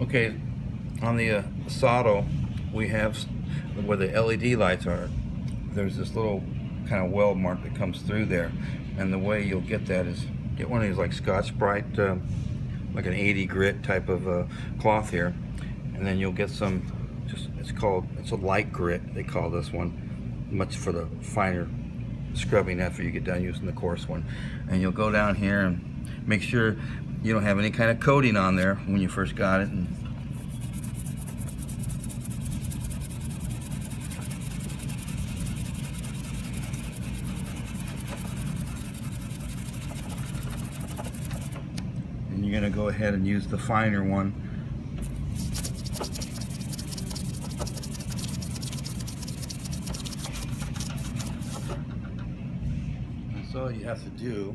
Okay, on the Asado, we have where the LED lights are. There's this little kind of weld mark that comes through there, and the way you'll get that is get one of these like Scotch-Brite, like an 80 grit type of cloth here, and then you'll get some. It's a light grit. They call this one, much for the finer scrubbing after you get done using the coarse one. And you'll go down here and make sure you don't have any kind of coating on there when you first got it. And you're going to go ahead and use the finer one. That's all you have to do.